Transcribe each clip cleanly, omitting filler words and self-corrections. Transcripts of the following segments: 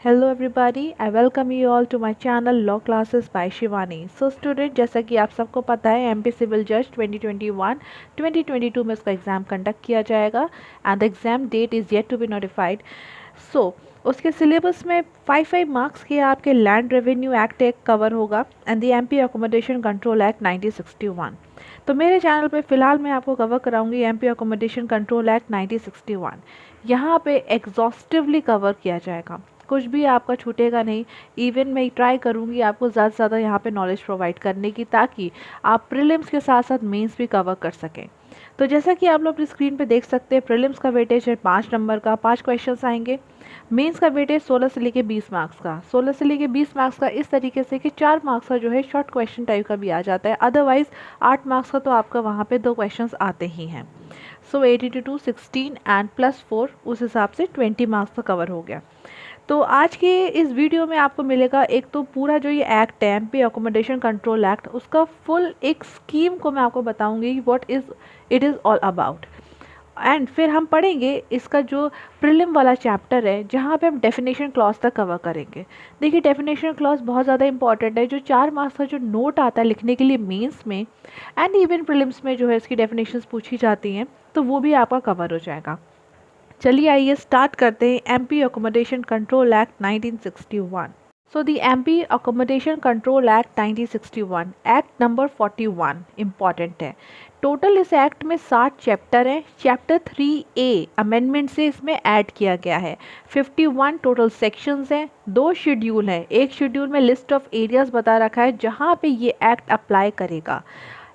Hello everybody, I welcome you all to my channel Law Classes by Shivani. So student, जैसा कि आप सबको पता है एमपी सिविल जज 2021 2022 में इसका एग्ज़ाम कंडक्ट किया जाएगा and the exam date is yet to be notified. So उसके सिलेबस में 5 मार्क्स के आपके लैंड रेवेन्यू एक्ट एक कवर होगा and the MP accommodation control act 1961. तो मेरे चैनल पे फ़िलहाल मैं आपको कवर कराऊंगी एमपी अकोमोडेशन कंट्रोल एक्ट 1961. यहाँ पे एग्जॉस्टिवली कवर किया जाएगा, कुछ भी आपका छूटेगा नहीं. इवन मैं ट्राई करूँगी आपको ज़्यादा से ज़्यादा यहाँ पे नॉलेज प्रोवाइड करने की, ताकि आप प्रीलिम्स के साथ साथ मेंस भी कवर कर सकें. तो जैसा कि आप लोग अपनी स्क्रीन पे देख सकते हैं, प्रीलिम्स का वेटेज है 5 नंबर का, 5 क्वेश्चंस आएंगे. मेंस का वेटेज 16 से लेके 20 मार्क्स का, 16 से लेके 20 मार्क्स का इस तरीके से कि 4 मार्क्स का जो है शॉर्ट क्वेश्चन टाइप का भी आ जाता है. अदरवाइज 8 मार्क्स का तो आपका वहाँ पे 2 क्वेश्चंस आते ही हैं. सो 82 16 एंड +4 उस हिसाब से 20 मार्क्स का कवर हो गया. तो आज के इस वीडियो में आपको मिलेगा एक तो पूरा जो ये एक्ट है एमपी अकोमोडेशन कंट्रोल एक्ट, उसका फुल एक स्कीम को मैं आपको बताऊंगी what is it is all about. And फिर हम पढ़ेंगे इसका जो प्रीलिम वाला चैप्टर है, जहाँ पे हम डेफिनेशन क्लॉज तक कवर करेंगे. देखिए डेफिनेशन क्लॉज बहुत ज़्यादा इंपॉर्टेंट है. जो 4 मार्क्स का जो नोट आता है लिखने के लिए मेंस में एंड इवन प्रीलिम्स में जो है इसकी डेफिनेशंस पूछी जाती हैं, तो वो भी आपका कवर हो जाएगा. चलिए आइए स्टार्ट करते हैं MP accommodation control act 1961. So the MP accommodation control act 1961 act number 41 important है. टोटल इस एक्ट में 60 चैप्टर हैं. चैप्टर 3A अमेंडमेंट से इसमें ऐड किया गया है. 51 टोटल सेक्शंस हैं. 2 शेड्यूल हैं. एक शेड्यूल में लिस्ट ऑफ एरियाज बता रखा है जहाँ पे ये एक्ट अप्लाई करेगा,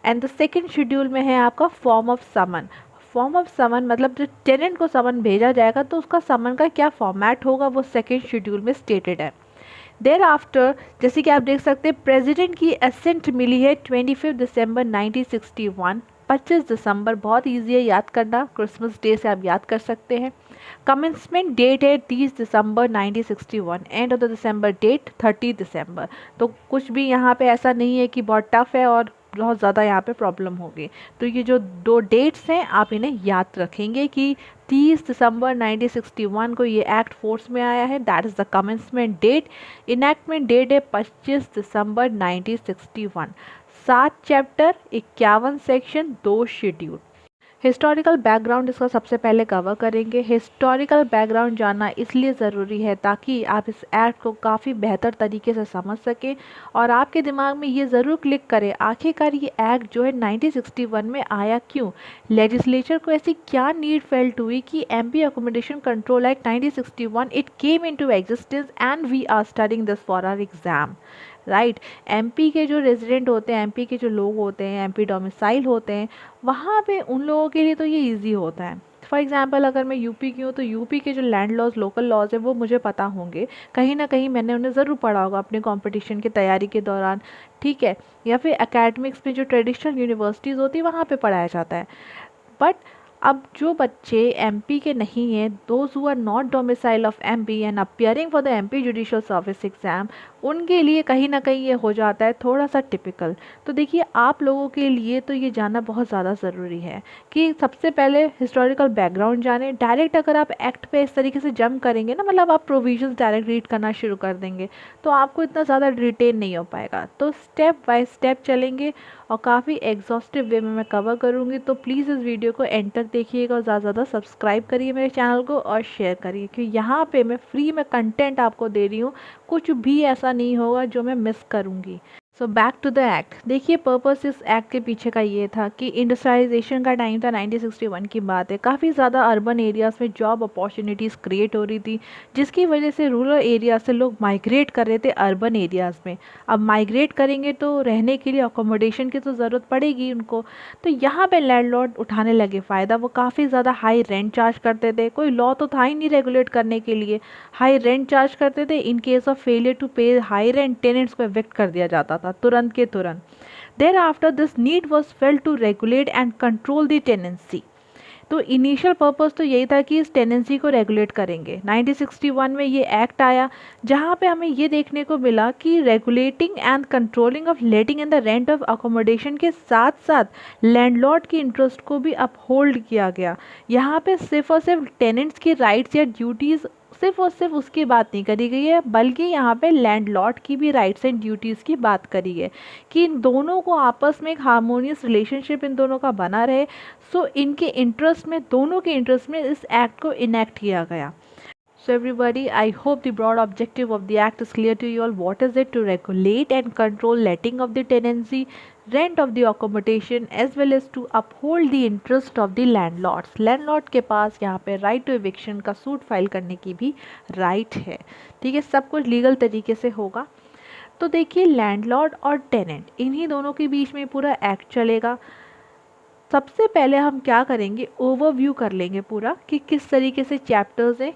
एंड द सेकेंड शेड्यूल में है आपका form of summon. Form of summon मतलब जो टेनेंट को समन भेजा जाएगा तो उसका समन का क्या फॉर्मेट होगा वो सेकेंड शेड्यूल में स्टेटेड है. देर आफ्टर जैसे कि आप देख सकते हैं प्रेसिडेंट की असेंट मिली है 25 दिसंबर 1961. 25 दिसंबर बहुत ईजी है याद करना, क्रिसमस डे से आप याद कर सकते हैं. कमेंसमेंट डेट है 30 दिसंबर 1961. एंड ऑफ द दिसंबर डेट 30 दिसंबर. तो कुछ भी यहाँ पे ऐसा नहीं है कि बहुत टफ है और बहुत ज़्यादा यहाँ पे प्रॉब्लम होगी. तो ये जो 2 डेट्स हैं आप इन्हें याद रखेंगे कि 30 दिसंबर 1961 को ये एक्ट फोर्स में आया है. That is the commencement date. Enactment date है 25 दिसंबर 1961. 7 chapter, 51 section, 2 schedule. Historical background इसका सबसे पहले कवर करेंगे. हिस्टोरिकल बैकग्राउंड जानना इसलिए ज़रूरी है ताकि आप इस एक्ट को काफ़ी बेहतर तरीके से समझ सकें और आपके दिमाग में ये ज़रूर क्लिक करे आखिरकार ये एक्ट जो है 1961 में आया क्यों. लेजिस्लेचर को ऐसी क्या नीड फेल्ट हुई कि MP accommodation control act 1961 it came into existence and we are studying this for our exam. Right. MP के जो रेजिडेंट होते हैं, एमपी के जो लोग होते हैं, एमपी डोमिसाइल होते हैं, वहाँ पे उन लोगों के लिए तो ये इजी होता है. फॉर एग्जांपल अगर मैं यूपी की हूँ तो यूपी के जो लैंड लॉज, लोकल लॉज है वो मुझे पता होंगे. कहीं ना कहीं मैंने उन्हें ज़रूर पढ़ा होगा अपने कंपटीशन की तैयारी के दौरान, ठीक है, या फिर एकेडमिक्स में जो ट्रेडिशनल यूनिवर्सिटीज़ होती है वहाँ पर पढ़ाया जाता है. बट अब जो बच्चे एमपी के नहीं हैं, those who are not domicile of MP and appearing for the MP judicial service exam, उनके लिए कहीं ना कहीं ये हो जाता है थोड़ा सा टिपिकल. तो देखिए आप लोगों के लिए तो ये जानना बहुत ज़्यादा ज़रूरी है कि सबसे पहले हिस्टोरिकल बैकग्राउंड जाने. डायरेक्ट अगर आप एक्ट पे इस तरीके से जंप करेंगे ना, मतलब आप प्रोविजंस डायरेक्ट रीड करना शुरू कर देंगे, तो आपको इतना ज़्यादा रिटेन नहीं हो पाएगा. तो स्टेप बाय स्टेप चलेंगे और काफ़ी एग्जॉस्टिव वे में मैं कवर करूँगी. तो प्लीज़ इस वीडियो को एंड तक देखिएगा और ज़्यादा से ज़्यादा सब्सक्राइब करिए मेरे चैनल को और शेयर करिए, क्योंकि यहाँ पे मैं फ्री में कंटेंट आपको दे रही हूँ. कुछ भी ऐसा नहीं होगा जो मैं मिस करूँगी. So back to the act. देखिए पर्पस इस एक्ट के पीछे का ये था कि इंडस्ट्रियलाइजेशन का टाइम था, 1961 की बात है. काफ़ी ज़्यादा अर्बन एरियाज़ में जॉब अपॉर्चुनिटीज़ क्रिएट हो रही थी, जिसकी वजह से रूरल एरिया से लोग माइग्रेट कर रहे थे अर्बन एरियाज़ में. अब माइग्रेट करेंगे तो रहने के लिए अकोमोडेशन की तो ज़रूरत पड़ेगी उनको. तो यहाँ पे लैंडलॉर्ड उठाने लगे फ़ायदा. वो काफ़ी ज़्यादा हाई रेंट चार्ज करते थे. कोई लॉ तो था ही नहीं रेगुलेट करने के लिए. हाई रेंट चार्ज करते थे. In case of failure to pay high rent, tenants को एविक्ट कर दिया जाता था तुरंत के तुरंत. Thereafter this need was felt to regulate and control the tenancy. तो इनिशियल पर्पस तो यही था कि इस टेनेंसी को रेगुलेट करेंगे. 1961 में ये एक्ट आया जहाँ पे हमें ये देखने को मिला कि regulating and controlling of letting and the rent of accommodation के साथ साथ लैंडलॉर्ड की इंटरेस्ट को भी अपहोल्ड किया गया. यहाँ पे सिर्फ और सिर्फ टेनेंट्स की राइट्स या ड्यूटीज़ सिर्फ और सिर्फ उसकी बात नहीं करी गई है, बल्कि यहाँ पे लैंडलॉर्ड की भी राइट्स एंड ड्यूटीज़ की बात करी है कि इन दोनों को आपस में एक हार्मोनियस रिलेशनशिप इन दोनों का बना रहे। सो इनके इंटरेस्ट में, दोनों के इंटरेस्ट में इस एक्ट को इनेक्ट किया गया। So everybody, I hope the broad objective of the act is clear to you all. What is it? To regulate and control letting of the tenancy, rent of the accommodation, as well as to uphold the interest of the landlords. Landlord के पास यहाँ पे right to eviction का suit file करने की भी right है। ठीक है, सब कुछ लीगल तरीके से होगा। तो देखिए, लैंडलॉर्ड और टेनेंट, इन्हीं दोनों के बीच में पूरा एक्ट चलेगा। सबसे पहले हम क्या करेंगे, ओवरव्यू कर लेंगे पूरा कि किस तरीके से चैप्टर्स हैं,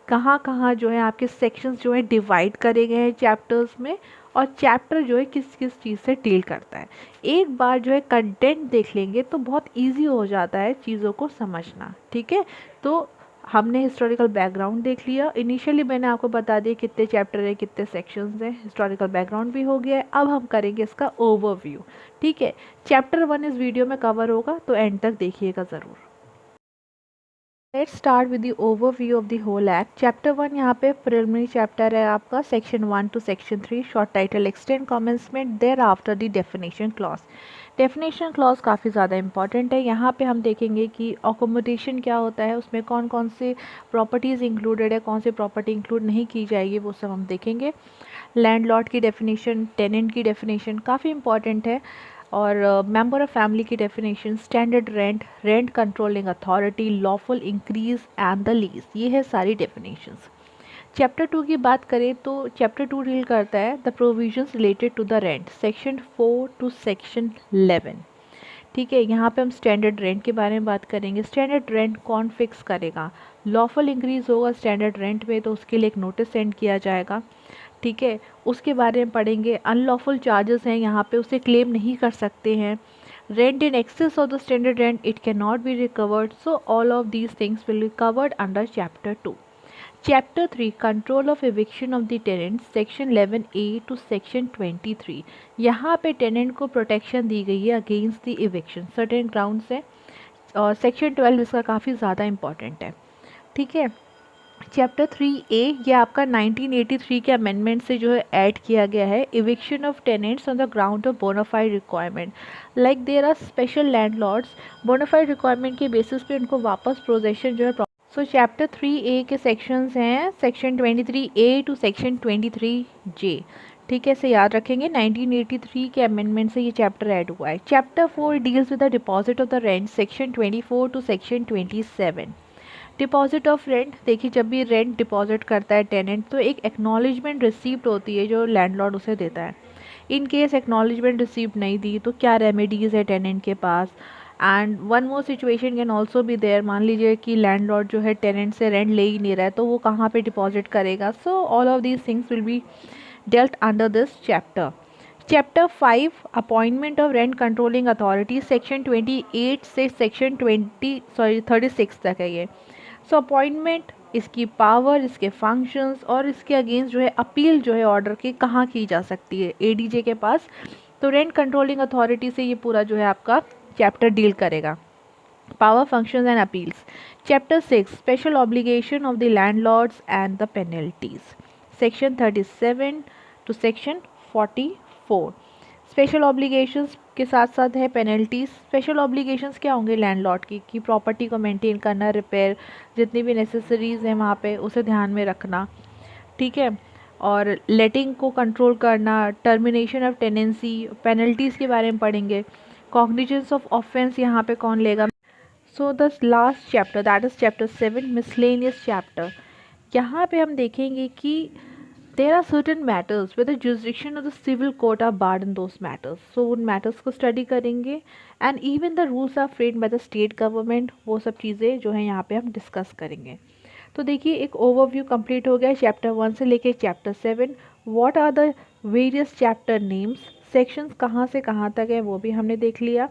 कहाँ कहाँ जो है आपके सेक्शंस जो है डिवाइड करे गए हैं चैप्टर्स में, और चैप्टर जो है किस किस चीज़ से डील करता है। एक बार जो है कंटेंट देख लेंगे तो बहुत इजी हो जाता है चीज़ों को समझना। ठीक है, तो हमने हिस्टोरिकल बैकग्राउंड देख लिया। इनिशियली मैंने आपको बता दिया कितने चैप्टर है, कितने सेक्शंस हैं, हिस्टोरिकल बैकग्राउंड भी हो गया है। अब हम करेंगे इसका ओवरव्यू। ठीक है, चैप्टर 1 इस वीडियो में कवर होगा, तो एंड तक देखिएगा ज़रूर। Let's start with the overview of the whole act. Chapter 1 यहाँ पे प्रिलिमिनरी चैप्टर है आपका, section 1 to section 3, short title extend commencement, thereafter the definition clause. Definition clause काफ़ी ज़्यादा इंपॉर्टेंट है। यहाँ पे हम देखेंगे कि अकोमोडेशन क्या होता है, उसमें कौन कौन से प्रॉपर्टीज़ इंक्लूडेड है, कौन सी प्रॉपर्टी इंक्लूड नहीं की जाएगी, वो सब हम देखेंगे। लैंडलॉर्ड की डेफिनेशन, टेनेंट की डेफिनेशन काफ़ी इंपॉर्टेंट है, और मेंबर ऑफ फैमिली की definition, standard rent, rent controlling authority, lawful increase and the lease, ये है सारी डेफिनेशंस। चैप्टर 2 की बात करें तो चैप्टर 2 डील करता है the provisions related to the rent, section 4 to section 11। ठीक है, यहाँ पे हम स्टैंडर्ड रेंट के बारे में बात करेंगे। स्टैंडर्ड रेंट कौन फिक्स करेगा, लॉफुल इंक्रीज होगा स्टैंडर्ड रेंट में तो उसके लिए एक नोटिस सेंड किया जाएगा। ठीक है, उसके बारे में पढ़ेंगे। अनलॉफुल चार्जेस हैं यहाँ पे, उसे क्लेम नहीं कर सकते हैं। Rent in excess of the standard rent, it can not be recovered. So all of these things will be covered under chapter 2। Chapter 3, control of eviction of the tenant, section 11A to section 23। यहाँ पे tenant को protection दी गई है against the eviction, certain grounds है, और section 12 इसका काफ़ी ज़्यादा इंपॉर्टेंट है। ठीक है, चैप्टर 3A ये आपका 1983 के अमेंडमेंट से जो है ऐड किया गया है, eviction of tenants on the ground of bona fide requirement, like there are special landlords, bona fide requirement के बेसिस पे उनको वापस पोजेशन जो है। सो चैप्टर 3A के सेक्शंस हैं section 23A to section 23J। ठीक है, इसे याद रखेंगे, 1983 के अमेंडमेंट से ये चैप्टर ऐड हुआ है। Chapter 4 deals with the deposit of the rent, section 24 to section 27। Deposit of rent, देखिए जब भी रेंट डिपॉजिट करता है टेनेंट तो एक एक्नॉलेजमेंट रिसीप्ट होती है जो लैंडलॉर्ड उसे देता है। इन केस एक्नॉलेजमेंट रिसीप्ट नहीं दी तो क्या रेमेडीज़ है टेनेंट के पास। And one more situation can also be there, मान लीजिए कि लैंडलॉर्ड जो है टेनेंट से रेंट ले ही नहीं रहा है तो वो कहाँ पे डिपॉजिट करेगा। सो all of these things will be dealt under this chapter. Chapter 5, appointment of rent controlling authority, section 28 से सेक्शन 36 तक है ये। सो अपॉइंटमेंट, इसकी पावर, इसके फंक्शंस और इसके अगेंस्ट जो है अपील जो है ऑर्डर की कहाँ की जा सकती है, एडीजे के पास। तो रेंट कंट्रोलिंग अथॉरिटी से ये पूरा जो है आपका चैप्टर डील करेगा, power, functions and appeals. Chapter 6, special obligation of the landlords and the penalties, section 37 to section 44। Special obligations के साथ साथ है पेनल्टीज। स्पेशल ऑब्लिगेशंस क्या होंगे लैंडलॉर्ड की, कि प्रॉपर्टी को मेंटेन करना, रिपेयर, जितनी भी नेसेसरीज हैं वहाँ पे उसे ध्यान में रखना। ठीक है, और लेटिंग को कंट्रोल करना, टर्मिनेशन ऑफ टेनेंसी, पेनल्टीज़ के बारे में पढ़ेंगे। कॉग्निजेंस ऑफ ऑफेंस यहाँ पे कौन लेगा। So the last chapter that is chapter 7, miscellaneous chapter. यहाँ पे हम देखेंगे कि there are certain matters where the jurisdiction of the civil court are barred in those matters. So उन matters को study करेंगे, and even the rules are framed by the state government, वो सब चीज़ें जो हैं यहाँ पे हम discuss करेंगे। तो देखिए एक overview complete हो गया चैप्टर 1 से लेके chapter 7। what are the various chapter names, sections कहाँ से कहाँ तक है वो भी हमने देख लिया।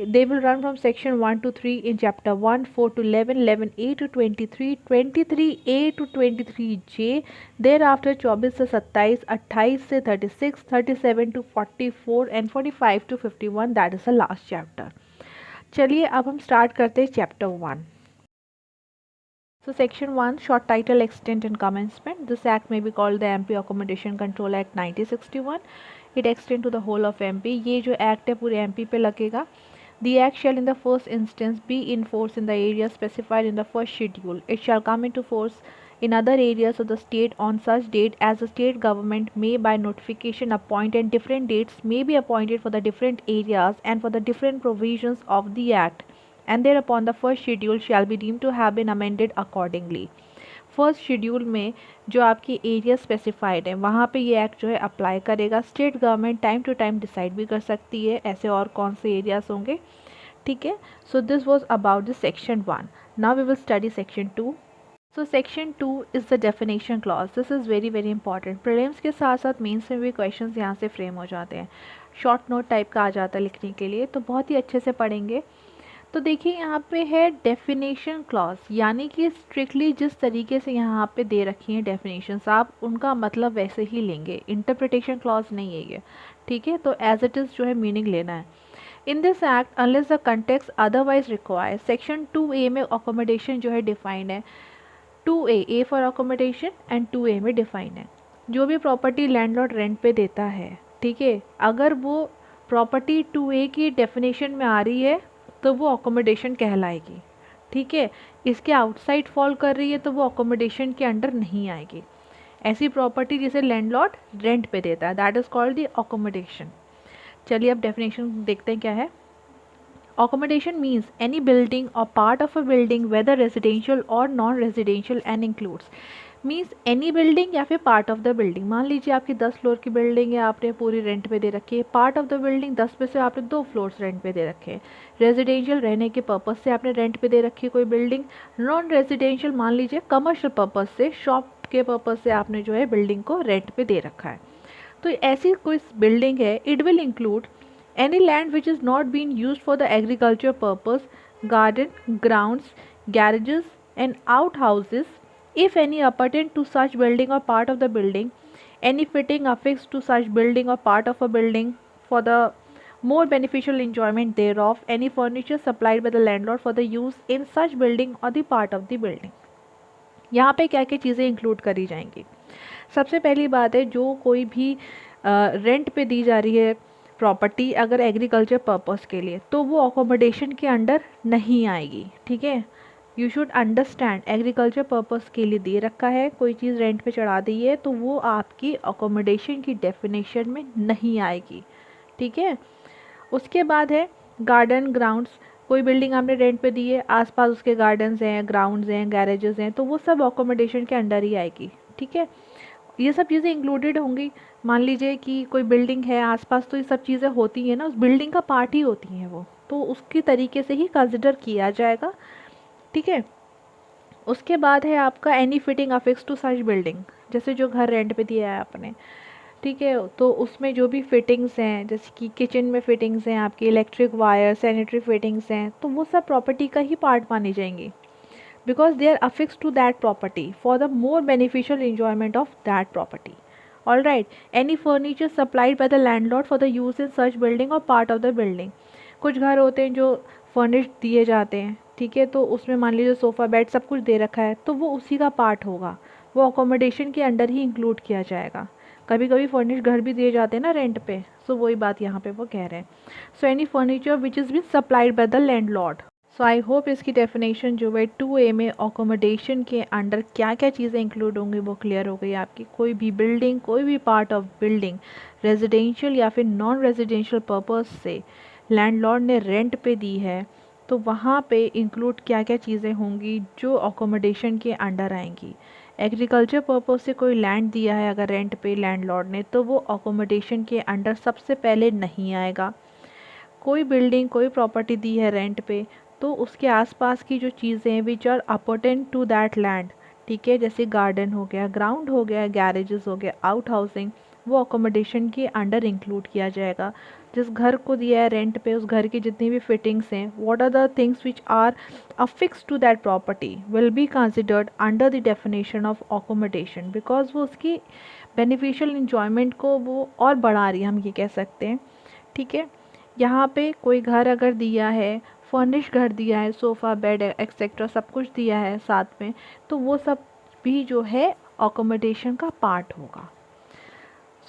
They will run from section 1 to 3 in chapter 1, 4 to 11, 11A to 23, 23A to 23J, thereafter 24 से 27, 28 से 36, 37 to 44 and 45 to 51, that is the last chapter। चलिए अब हम स्टार्ट करते हैं chapter 1। So Section 1, short title, extent and commencement. This act may be called the MP Accommodation Control Act 1961. It extend to the whole of MP. ये जो act है पूरे MP पे लगेगा. The act shall in the first instance be in force in the area specified in the first schedule. It shall come into force in other areas of the state on such date as the state government may by notification appoint, and different dates may be appointed for the different areas and for the different provisions of the act, and thereupon the first schedule shall be deemed to have been amended accordingly. First schedule में जो आपकी area specified है वहाँ पे ये act जो है apply करेगा. State government time to time decide भी कर सकती है ऐसे और कौन से एरियाज होंगे. ठीक है. So this was about the section 1. Now we will study section 2. So section 2 is the definition clause. This is very very important. Prelims के साथ साथ मेंस में भी क्वेश्चंस यहाँ से फ्रेम हो जाते हैं. शॉर्ट नोट टाइप का आ जाता है लिखने के लिए, तो बहुत ही अच्छे से पढ़ेंगे. तो देखिए यहाँ पे है डेफिनेशन क्लॉज, यानी कि स्ट्रिक्टली जिस तरीके से यहाँ पे दे रखी हैं डेफिनेशंस आप उनका मतलब वैसे ही लेंगे. इंटरप्रिटेशन क्लॉज नहीं है ये. ठीक है. तो एज इट इज़ जो है मीनिंग लेना है. In this act unless the context otherwise require. Section 2A में अकोमोडेशन जो है डिफाइंड है. 2A A for accommodation and 2A में डिफाइंड है. जो भी प्रॉपर्टी लैंडलॉर्ड रेंट पे देता है, ठीक है, अगर वो प्रॉपर्टी 2A की डेफिनेशन में आ रही है तो वो अकोमोडेशन कहलाएगी. ठीक है. इसके आउटसाइड फॉल कर रही है तो वो अकोमोडेशन के अंडर नहीं आएगी. ऐसी प्रॉपर्टी जिसे लैंडलॉर्ड रेंट पे देता है, that is called the accommodation. चलिए अब डेफिनेशन देखते हैं क्या है. Accommodation means any building or part of a building whether residential or non-residential and includes. Means any building या फिर पार्ट ऑफ द बिल्डिंग. मान लीजिए आपकी 10 फ्लोर की बिल्डिंग है, आपने पूरी रेंट पे दे रखी है. पार्ट ऑफ द बिल्डिंग 10 में से आपने 2 फ्लोर्स रेंट पे दे रखे हैं. रेजिडेंशियल रहने के पर्पज़ से आपने रेंट पे दे रखी है कोई बिल्डिंग. नॉन रेजिडेंशियल मान लीजिए कमर्शियल पर्पज़ से, शॉप के पर्पज़ से आपने जो है बिल्डिंग को रेंट पे दे रखा है. तो ऐसी कोई बिल्डिंग है, it will include any land which is not being used for the agriculture purpose, garden, grounds, garages and outhouses, if any appertain to such building or part of the building, any fitting affixed to such building or part of a building for the more beneficial enjoyment thereof, any furniture supplied by the landlord for the use in such building or the part of the building. यहाँ पे क्या क्या चीज़ें include करी जाएंगी. सबसे पहली बात है, जो कोई भी रेंट पे दी जा रही है प्रॉपर्टी अगर एग्रीकल्चर पर्पस के लिए, तो वो अकोमोडेशन के अंडर नहीं आएगी. ठीक है. You should understand, agriculture purpose के लिए दे रखा है, कोई चीज़ रेंट पे चढ़ा दी है तो वो आपकी अकोमोडेशन की डेफिनेशन में नहीं आएगी. ठीक है. उसके बाद है गार्डन, ग्राउंड्स. कोई बिल्डिंग आपने रेंट पे दी है, आसपास उसके गार्डन्स हैं, ग्राउंड्स हैं, गैरेजेस हैं, तो वो सब अकोमोडेशन के अंडर ही आएगी. ठीक है. ये सब चीज़ें इंक्लूडेड होंगी. मान लीजिए कि कोई बिल्डिंग है आसपास, तो ये सब चीज़ें होती हैं ना, उस बिल्डिंग का पार्ट ही होती हैं वो, तो उसकी तरीके से ही कंसिडर किया जाएगा. ठीक है. उसके बाद है आपका any fitting affix to such building. जैसे जो घर रेंट पे दिया है आपने, ठीक है, तो उसमें जो भी फिटिंग्स हैं, जैसे कि किचन में फिटिंग्स हैं आपकी, इलेक्ट्रिक वायर, सैनिटरी फिटिंग्स हैं, तो वो सब प्रॉपर्टी का ही पार्ट मानी जाएंगी, because they are affixed to that property for the more beneficial enjoyment of that property. All right. Any furniture supplied by the landlord for the use in such building or part of the building. कुछ घर होते हैं जो furnished दिए जाते हैं. ठीक है. तो उसमें मान लीजिए सोफ़ा, बेड सब कुछ दे रखा है, तो वो उसी का पार्ट होगा, वो अकोमोडेशन के अंडर ही इंक्लूड किया जाएगा. कभी कभी फर्निश्ड घर भी दिए जाते हैं ना रेंट पे, सो वही बात यहाँ पे वो कह रहे हैं. So any furniture which is been supplied by the landlord. So I hope इसकी डेफिनेशन जो है 2A में अकोमोडेशन के अंडर क्या क्या चीज़ें इंक्लूड होंगी वो क्लियर हो गई आपकी. कोई भी बिल्डिंग, कोई भी पार्ट ऑफ बिल्डिंग रेजिडेंशियल या फिर नॉन रेजिडेंशियल पर्पस से लैंडलॉर्ड ने रेंट पे दी है, तो वहाँ पे इंक्लूड क्या क्या चीज़ें होंगी जो अकोमोडेशन के अंडर आएंगी. एग्रीकल्चर पर्पस से कोई लैंड दिया है अगर रेंट पे लैंडलॉर्ड ने, तो वो अकोमोडेशन के अंडर सबसे पहले नहीं आएगा. कोई बिल्डिंग, कोई प्रॉपर्टी दी है रेंट पे, तो उसके आसपास की जो चीज़ें which are important to that land, ठीक है, जैसे गार्डन हो गया, ग्राउंड हो गया, गैरेजेस हो गया, आउट हाउसिंग, वो अकोमोडेशन के अंडर इंक्लूड किया जाएगा. जिस घर को दिया है रेंट पे, उस घर की जितनी भी फिटिंग्स हैं, what are the things which are affix to that property will be considered under the definition of accommodation, because वो उसकी बेनिफिशियल इंजॉयमेंट को वो और बढ़ा रही है, हम ये कह सकते हैं. ठीक है. यहाँ पे कोई घर अगर दिया है फर्निश घर दिया है, सोफ़ा बेड एक्सेट्रा सब कुछ दिया है साथ में, तो वो सब भी जो है अकोमोडेशन का पार्ट होगा।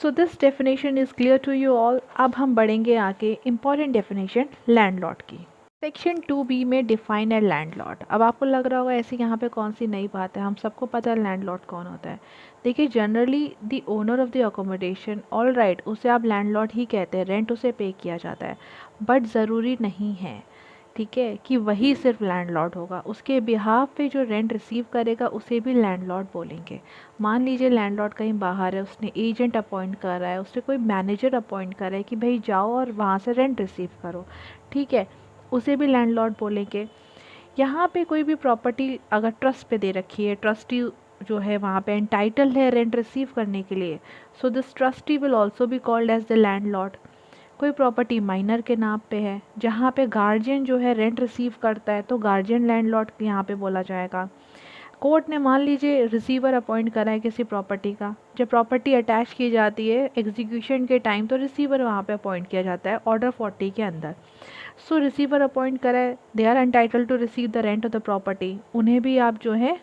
So this definition is clear to you all. अब हम बढ़ेंगे आगे इम्पॉर्टेंट डेफिनेशन लैंडलॉर्ड की। सेक्शन 2B में डिफाइन है लैंडलॉर्ड। अब आपको लग रहा होगा ऐसी यहाँ पे कौन सी नई बात है, हम सबको पता है लैंडलॉर्ड कौन होता है। देखिए generally the owner of the accommodation, all right, उसे आप लैंडलॉर्ड ही कहते हैं, रेंट उसे पे किया जाता है, बट ज़रूरी नहीं है, ठीक है, कि वही सिर्फ लैंडलॉर्ड होगा। उसके बिहाफ पे जो रेंट रिसीव करेगा उसे भी लैंडलॉर्ड बोलेंगे। मान लीजिए लैंडलॉर्ड कहीं बाहर है, उसने एजेंट अपॉइंट कर रहा है, उसने कोई मैनेजर अपॉइंट कर रहा है कि भाई जाओ और वहाँ से रेंट रिसीव करो, ठीक है, उसे भी लैंडलॉर्ड बोलेंगे। यहाँ पे कोई भी प्रॉपर्टी अगर ट्रस्ट पे दे रखी है, ट्रस्टी जो है वहाँ पे एंटाइटल्ड है रेंट रिसीव करने के लिए, so this trustee will also be called as the landlord. कोई प्रॉपर्टी माइनर के नाम पे है, जहाँ पे गार्जियन जो है रेंट रिसीव करता है, तो गार्जियन लैंडलॉर्ड यहाँ पे बोला जाएगा। कोर्ट ने मान लीजिए रिसीवर अपॉइंट करा है किसी प्रॉपर्टी का, जब प्रॉपर्टी अटैच की जाती है एग्जीक्यूशन के टाइम, तो रिसीवर वहाँ पे अपॉइंट किया जाता है ऑर्डर 40 के अंदर। सो रिसीवर अपॉइंट करा है, they are entitled to receive the rent of the property, उन्हें भी आप जो है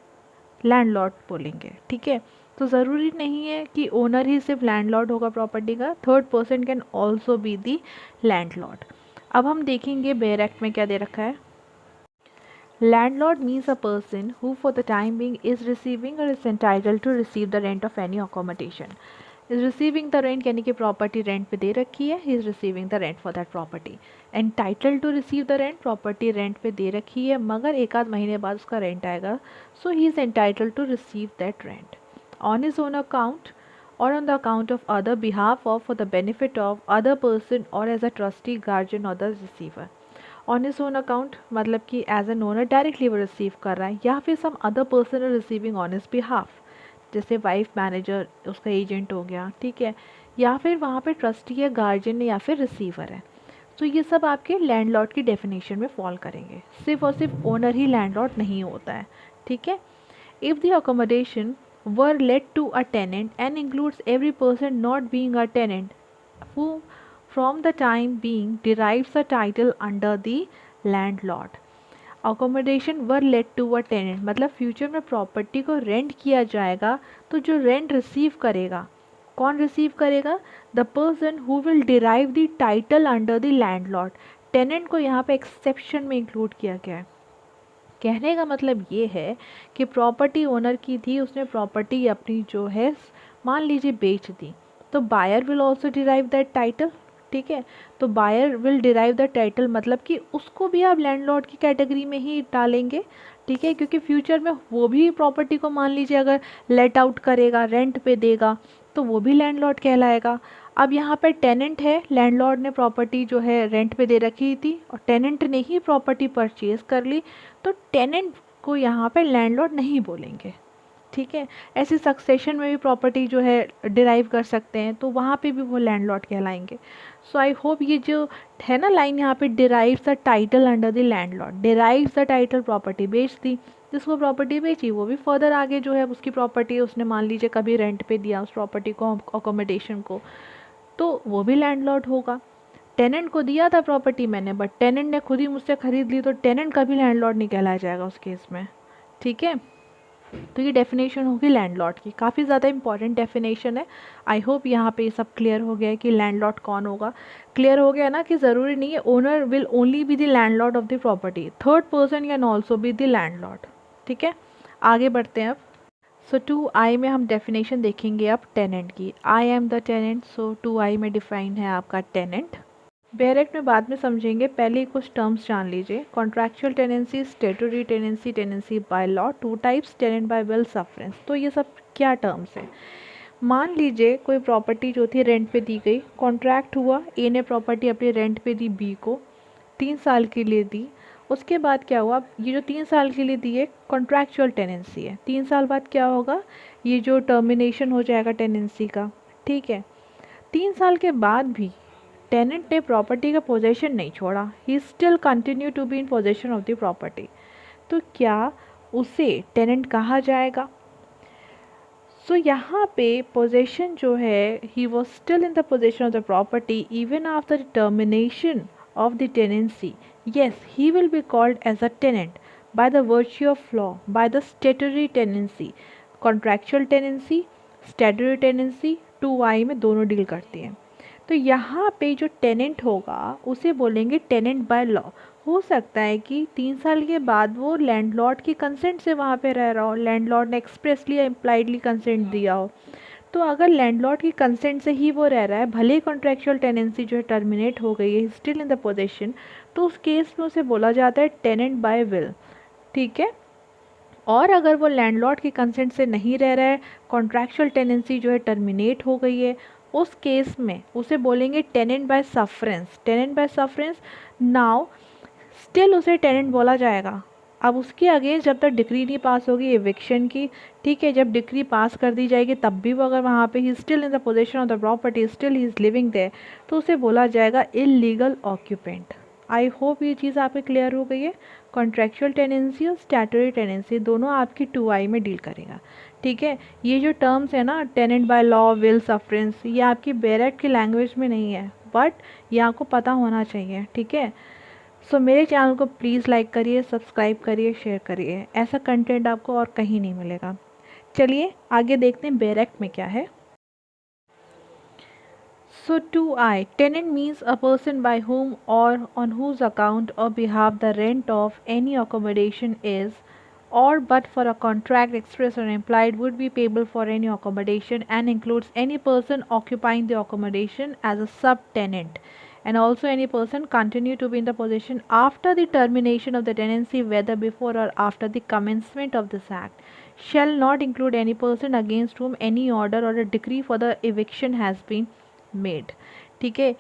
लैंडलॉर्ड बोलेंगे, ठीक है। तो ज़रूरी नहीं है कि ओनर ही सिर्फ लैंडलॉर्ड होगा प्रॉपर्टी का, third person can also be the landlord. अब हम देखेंगे बेयर एक्ट में क्या दे रखा है। Landlord means a person who for the time being is receiving or is entitled to receive the rent of any accommodation. Is receiving the rent यानी कि प्रॉपर्टी रेंट पे दे रखी है, he is receiving the rent for that property. Entitled to receive the rent, property rent पे दे रखी है मगर एक आध महीने बाद उसका रेंट आएगा, so he is entitled to receive that rent on his own account or on the account of other behalf of for the benefit of other person or as a trustee, guardian or the receiver. On his own account मतलब कि as an owner directly वो receive कर रहा है, या फिर some other person are receiving on his behalf, जैसे wife manager उसका एजेंट हो गया, ठीक है, या फिर वहाँ पे ट्रस्टी है, गार्जियन है या फिर रिसीवर है। तो ये सब आपके लैंडलॉर्ड की डेफिनेशन में फॉल करेंगे। सिर्फ और सिर्फ ओनर ही लैंडलॉर्ड नहीं होता है, ठीक है। If the accommodation were let to a tenant and includes every person not being a tenant who from the time being derives a title under the landlord. Accommodation were let to a tenant मतलब future में property को rent किया जाएगा, तो जो rent receive करेगा, कौन receive करेगा, the person who will derive the title under the landlord. Tenant को यहाँ पे एक्सेप्शन में इंक्लूड किया गया है। कहने का मतलब ये है कि प्रॉपर्टी ओनर की थी, उसने प्रॉपर्टी अपनी जो है मान लीजिए बेच दी, तो buyer will also derive that title, ठीक है। तो buyer will derive the title मतलब कि उसको भी आप लैंडलॉर्ड की कैटेगरी में ही डालेंगे, ठीक है, क्योंकि फ्यूचर में वो भी प्रॉपर्टी को मान लीजिए अगर लेट आउट करेगा, रेंट पे देगा, तो वो भी लैंडलॉर्ड कहलाएगा। अब यहाँ पे टेनेंट है, लैंडलॉर्ड ने प्रॉपर्टी जो है रेंट पे दे रखी थी और टेनेंट ने ही प्रॉपर्टी परचेज कर ली, तो टेनेंट को यहाँ पे लैंडलॉर्ड नहीं बोलेंगे, ठीक है। ऐसे सक्सेशन में भी प्रॉपर्टी जो है डिराइव कर सकते हैं, तो वहाँ पे भी वो लैंडलॉर्ड कहलाएंगे। सो आई होप ये जो है ना लाइन यहाँ पे, derives the title under the landlord, derives the title, property बेच दी, जिसको प्रॉपर्टी बेची वो भी फर्दर आगे जो है उसकी प्रॉपर्टी उसने मान लीजिए कभी रेंट पे दिया उस प्रॉपर्टी को, अकोमोडेशन को, तो वो भी लैंडलॉर्ड होगा। टेनेंट को दिया था प्रॉपर्टी मैंने, बट टेनेंट ने खुद ही मुझसे ख़रीद ली, तो टेनेंट कभी लैंडलॉर्ड नहीं कहलाया जाएगा उस केस में, ठीक है। तो ये डेफिनेशन होगी लैंडलॉर्ड की, काफ़ी ज़्यादा इंपॉर्टेंट डेफिनेशन है। आई होप यहाँ पे ये सब क्लियर हो गया है कि लैंडलॉर्ड कौन होगा। क्लियर हो गया ना कि ज़रूरी नहीं है owner will only be the landlord of the property, third person can also be the landlord, ठीक है। आगे बढ़ते हैं अब। सो 2I में हम डेफिनेशन देखेंगे अब टेनेंट की। I am the tenant, so 2I में डिफाइन है आपका टेनेंट। बेयर एक्ट में बाद में समझेंगे, पहले कुछ टर्म्स जान लीजिए। Contractual tenancy, statutory tenancy, tenancy by law, two types, tenant by will, sufferance. तो ये सब क्या टर्म्स हैं। मान लीजिए कोई प्रॉपर्टी जो थी रेंट पे दी गई, कॉन्ट्रैक्ट हुआ, ए ने प्रॉपर्टी अपनी रेंट पे दी बी को, 3 साल के लिए दी। उसके बाद क्या हुआ, ये जो 3 साल के लिए दी है कॉन्ट्रैक्चुअल टेनेंसी है, 3 साल बाद क्या होगा, ये जो टर्मिनेशन हो जाएगा टेनेंसी का, ठीक है। 3 साल के बाद भी टेनेंट ने प्रॉपर्टी का पोजेशन नहीं छोड़ा, he still continue to be in possession of the property, तो क्या उसे टेनेंट कहा जाएगा। सो यहाँ पे पोजेशन जो है, he was still in the possession of the property even after termination of the tenancy, yes, he will be called as a tenant by the virtue of law, by the statutory tenancy. Contractual tenancy, statutory tenancy 2I में दोनों deal करती हैं। तो यहाँ पे जो tenant होगा उसे बोलेंगे टेनेंट बाय लॉ। हो सकता है कि 3 साल के बाद वो लैंडलॉर्ड की कंसेंट से वहाँ पे रह रहा हो, लैंडलॉर्ड ने एक्सप्रेसली या इम्प्लाइडली कंसेंट दिया हो। तो अगर लैंडलॉर्ड की कंसेंट से ही वो रह रहा है, भले ही कॉन्ट्रैक्चुअल टेनेंसी जो है टर्मिनेट हो गई है, स्टिल इन द पोजेशन, तो उस केस में उसे बोला जाता है टेनेंट बाय विल। ठीक है। और अगर वो लैंडलॉर्ड की कंसेंट से नहीं रह रहा है, कॉन्ट्रैक्चुअल टेनेंसी जो है टर्मिनेट हो गई है, उस केस में उसे बोलेंगे tenant by sufferance. Tenant by sufferance, now still उसे टेनेंट बोला जाएगा। अब उसके अगेंस्ट जब तक डिक्री नहीं पास होगी एविक्शन की, ठीक है, जब डिक्री पास कर दी जाएगी तब भी वो अगर वहाँ पे he still in the position of the property, still he is living there, तो उसे बोला जाएगा इलीगल ऑक्यूपेंट। आई होप ये चीज़ आपको क्लियर हो गई है। कॉन्ट्रैक्चुअल टेनेंसी और स्टैट्यूटरी टेनेंसी दोनों आपकी 2I में डील करेगा। ठीक है। ये जो टर्म्स है ना, टेनेंट बाय लॉ, विल, सफरेंस, ये आपकी बैरेक्ट की लैंग्वेज में नहीं है, बट ये आपको पता होना चाहिए। ठीक है। सो मेरे चैनल को प्लीज़ लाइक करिए, सब्सक्राइब करिए, शेयर करिए। ऐसा कंटेंट आपको और कहीं नहीं मिलेगा। चलिए आगे देखते हैं बैरेक्ट में क्या है। So 2I, tenant means a person by whom or on whose account or behalf the rent of any accommodation is, or but for a contract express or implied would be payable for any accommodation, and includes any person occupying the accommodation as a subtenant, and also any person continue to be in the possession after the termination of the tenancy, whether before or after the commencement of this act, shall not include any person against whom any order or a decree for the eviction has been made. ठीक है।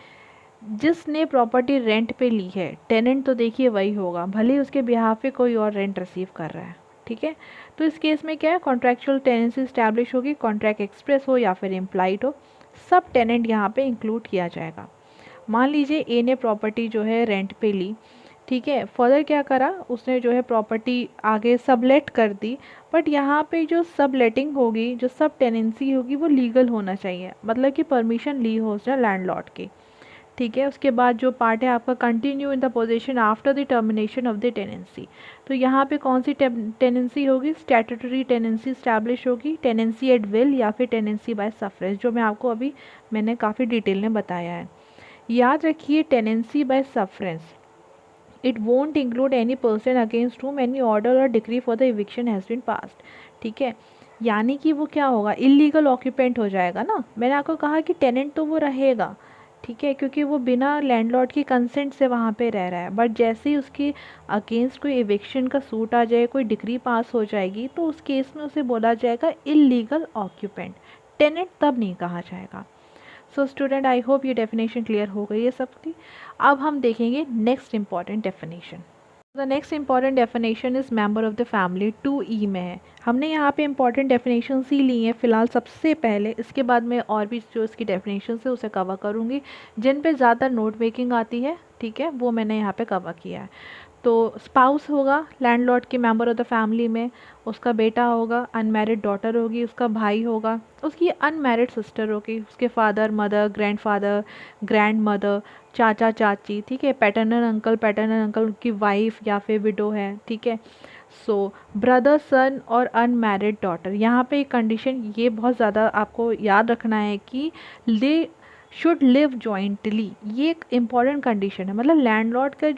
जिसने property rent पे ली है, tenant तो देखिए वही होगा, भले ही उसके बिहाफ पे कोई और रेंट रिसीव कर रहा है। ठीक है। तो इस केस में क्या है, कॉन्ट्रैक्चुअल टेनेंसी स्टैब्लिश होगी, कॉन्ट्रैक्ट एक्सप्रेस हो या फिर इम्प्लाइड हो, सब टेनेंट यहाँ पे इंक्लूड किया जाएगा। मान लीजिए ए ने प्रॉपर्टी जो है रेंट पे ली, ठीक है, फर्दर क्या करा, उसने जो है प्रॉपर्टी आगे सबलेट कर दी, बट यहाँ पे जो सबलेटिंग होगी, जो सब टेनेंसी होगी, वो लीगल होना चाहिए, मतलब कि परमिशन ली हो उसने लैंडलॉर्ड की। ठीक है। उसके बाद जो पार्ट है आपका continue in the position after the termination of the tenancy, तो यहाँ पे कौन सी टेनेंसी होगी, स्टैट्यूटरी टेनेंसी स्टैब्लिश होगी, टेनेंसी एट विल या फिर टेनेंसी बाय सफरेंस, जो मैं आपको अभी मैंने काफ़ी डिटेल में बताया है। याद रखिए tenancy by sufferance, it won't include any person against whom any order or decree for the eviction has been passed. ठीक है। यानी कि वो क्या होगा, इलीगल ऑक्यूपेंट हो जाएगा ना। मैंने आपको कहा कि टेनेंट तो वो रहेगा, ठीक है, क्योंकि वो बिना लैंडलॉर्ड की कंसेंट से वहाँ पे रह रहा है, बट जैसे ही उसके अगेंस्ट कोई एविक्शन का सूट आ जाए, कोई डिक्री पास हो जाएगी, तो उस केस में उसे बोला जाएगा इलीगल ऑक्यूपेंट, टेनेंट तब नहीं कहा जाएगा। सो स्टूडेंट, आई होप ये डेफिनेशन क्लियर हो गई है सबकी। अब हम देखेंगे next important definition. The next important definition is member of the family, 2E में है। हमने यहाँ पे इंपॉर्टेंट डेफिनेशन ही ली हैं फिलहाल सबसे पहले, इसके बाद मैं और भी जो इसकी डेफिनेशन है उसे कवर करूँगी, जिन पे ज़्यादा नोट मेकिंग आती है। ठीक है, वो मैंने यहाँ पे कवर किया है। तो स्पाउस होगा लैंडलॉर्ड के मेंबर ऑफ द फैमिली में, उसका बेटा होगा, अनमैरिड डॉटर होगी, उसका भाई होगा, उसकी अनमैरिड सिस्टर होगी, उसके father, mother, grandfather, grand mother, चाचा चाची, ठीक है, पैटर्नल अंकल उनकी वाइफ या फिर विडो है। ठीक है। सो ब्रदर, सन और अनमैरिड डॉटर, यहाँ पे एक कंडीशन ये बहुत ज़्यादा आपको याद रखना है कि दे शुड लिव जॉइंटली, ये एक इम्पॉर्टेंट कंडीशन है। मतलब लैंडलॉर्ड का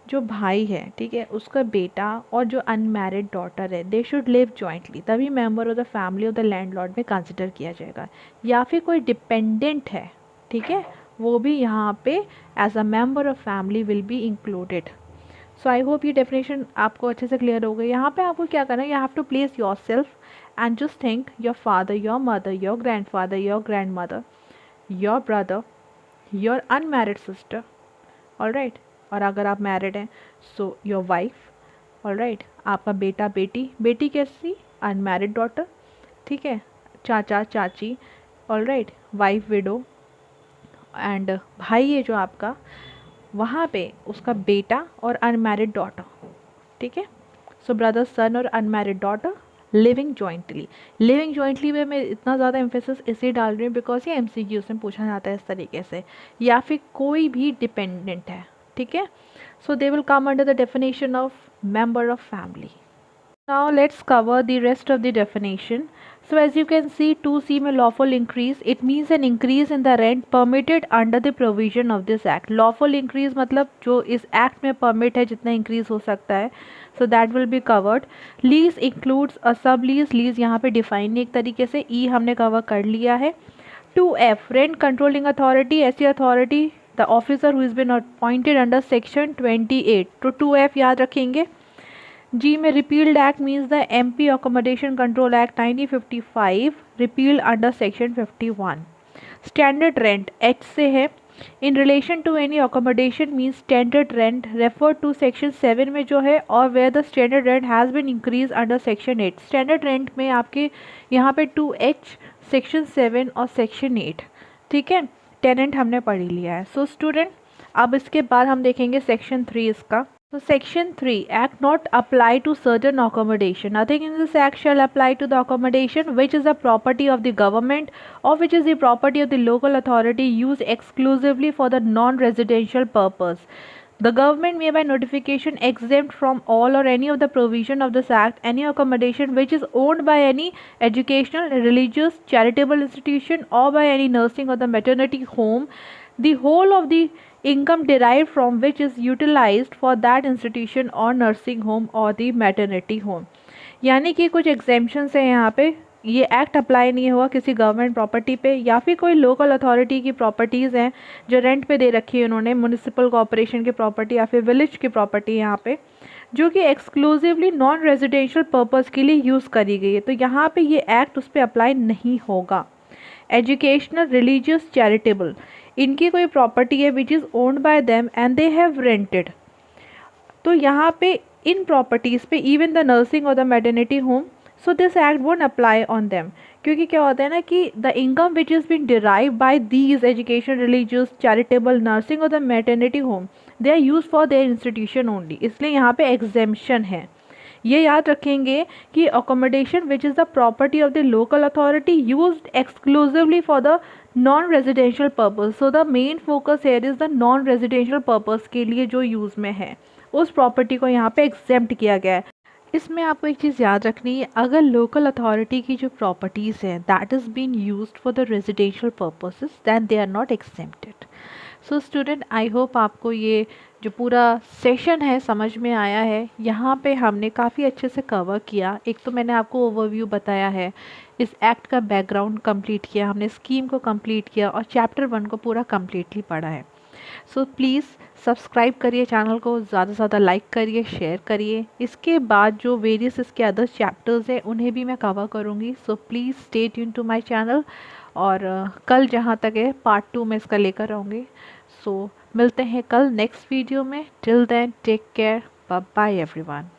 जो भाई है, ठीक है, उसका बेटा और जो अनमैरिड डॉटर है, दे शुड लिव जॉइंटली, तभी member of the family of the landlord में कंसिडर किया जाएगा। या फिर कोई डिपेंडेंट है, ठीक है, वो भी यहाँ पे as a member of family will be included. So I hope ये डेफिनेशन आपको अच्छे से क्लियर हो गई। यहाँ पे आपको क्या करना है, you have to place yourself and just think your father, your mother, your grandfather, your grandmother, your brother, your unmarried sister, alright, और अगर आप मैरिड हैं सो योर वाइफ, ऑलराइट, आपका बेटा बेटी, बेटी कैसी, अनमैरिड डॉटर, ठीक है, चाचा चाची, ऑलराइट, वाइफ विडो, एंड भाई है जो आपका, वहाँ पे उसका बेटा और अनमैरिड डॉटर। ठीक है। सो ब्रदर, सन और unmarried daughter living jointly. Living jointly में मैं इतना ज़्यादा एम्फेसिस इसलिए डाल रही हूँ बिकॉज ये MCQ में पूछा जाता है इस तरीके से, या फिर कोई भी डिपेंडेंट है, ठीक है। So they will come under the definition of member of family. Now let's cover the rest of the definition. So as you can see 2C में lawful increase, it means an increase in the rent permitted under the provision of this act. Lawful increase मतलब जो इस act में permit है जितना increase हो सकता है, so that will be covered. Lease includes a sublease. Lease यहाँ पे define नहीं एक तरीके से, E हमने cover कर लिया है. 2F rent controlling authority, ऐसी authority the officer who has been appointed under section 28. तो 2F याद रखेंगे. जी में repealed act means the MP accommodation control act 1955 repealed under section 51. Standard rent H से है. In relation to any accommodation means standard rent refer to section 7 में जो है, और where the standard rent has been increase under section 8. Standard rent में आपके यहाँ पे 2H, सेक्शन 7 और सेक्शन 8, ठीक है. टेनेंट हमने पढ़ ही लिया है. सो स्टूडेंट अब इसके बाद हम देखेंगे सेक्शन 3 इसका. So section 3, act not apply to certain accommodation. Nothing in this act shall apply to the accommodation which is the property of the government or which is the property of the local authority used exclusively for the non-residential purpose. The government may by notification exempt from all or any of the provision of this act any accommodation which is owned by any educational, religious, charitable institution or by any nursing or the maternity home, the whole of the income derived from which is utilized for that institution or nursing home or the maternity home. यानी कि कुछ exemptions हैं यहाँ पे. ये act apply नहीं हुआ किसी गवर्नमेंट प्रॉपर्टी पे या फिर कोई लोकल अथॉरिटी की प्रॉपर्टीज़ हैं जो रेंट पे दे रखी है उन्होंने, म्यूनिसिपल कॉर्पोरेशन की प्रॉपर्टी या फिर विलेज की प्रॉपर्टी यहाँ पे, जो कि एक्सक्लूसिवली नॉन रेजिडेंशियल पर्पज़ के लिए यूज़ करी गई है. तो यहाँ पे ये एक्ट उस पर अप्लाई नहीं होगा. एजुकेशनल, रिलीजियस, चैरिटेबल, इनकी कोई प्रॉपर्टी है which is owned by them and they have rented, तो यहाँ पे इन प्रॉपर्टीज़ पे even the nursing or the maternity home, so this act won't apply on them. क्योंकि क्या होता है ना कि the income which is been derive by these education, religious, charitable, nursing or the maternity home, they are use for their institution only, इसलिए यहाँ पे exemption है. ये याद रखेंगे कि accommodation which is the property of the local authority used exclusively for the non residential purpose. So the main focus here is the non residential purpose के लिए जो यूज़ में है उस प्रॉपर्टी को यहाँ पे एग्जेम्प्ट किया गया है. इसमें आपको एक चीज़ याद रखनी है, अगर लोकल अथॉरिटी की जो प्रॉपर्टीज़ हैं that is been used for the residential purposes than they are not exempted. So student I hope आपको ये जो पूरा सेशन है समझ में आया है. यहाँ पे हमने काफ़ी अच्छे से कवर किया. एक तो मैंने आपको ओवरव्यू बताया है, इस एक्ट का बैकग्राउंड कंप्लीट किया हमने, स्कीम को कंप्लीट किया और चैप्टर 1 को पूरा कंप्लीटली पढ़ा है. सो प्लीज़ सब्सक्राइब करिए चैनल को, ज़्यादा से ज़्यादा लाइक करिए, शेयर करिए. इसके बाद जो वेरियस इसके अदर चैप्टर्स हैं उन्हें भी मैं कवर करूँगी. So please stay tune to my channel. और कल जहाँ तक है पार्ट 2 में इसका लेकर आऊँगी. सो मिलते हैं कल नेक्स्ट वीडियो में. Till then take care, bye bye everyone.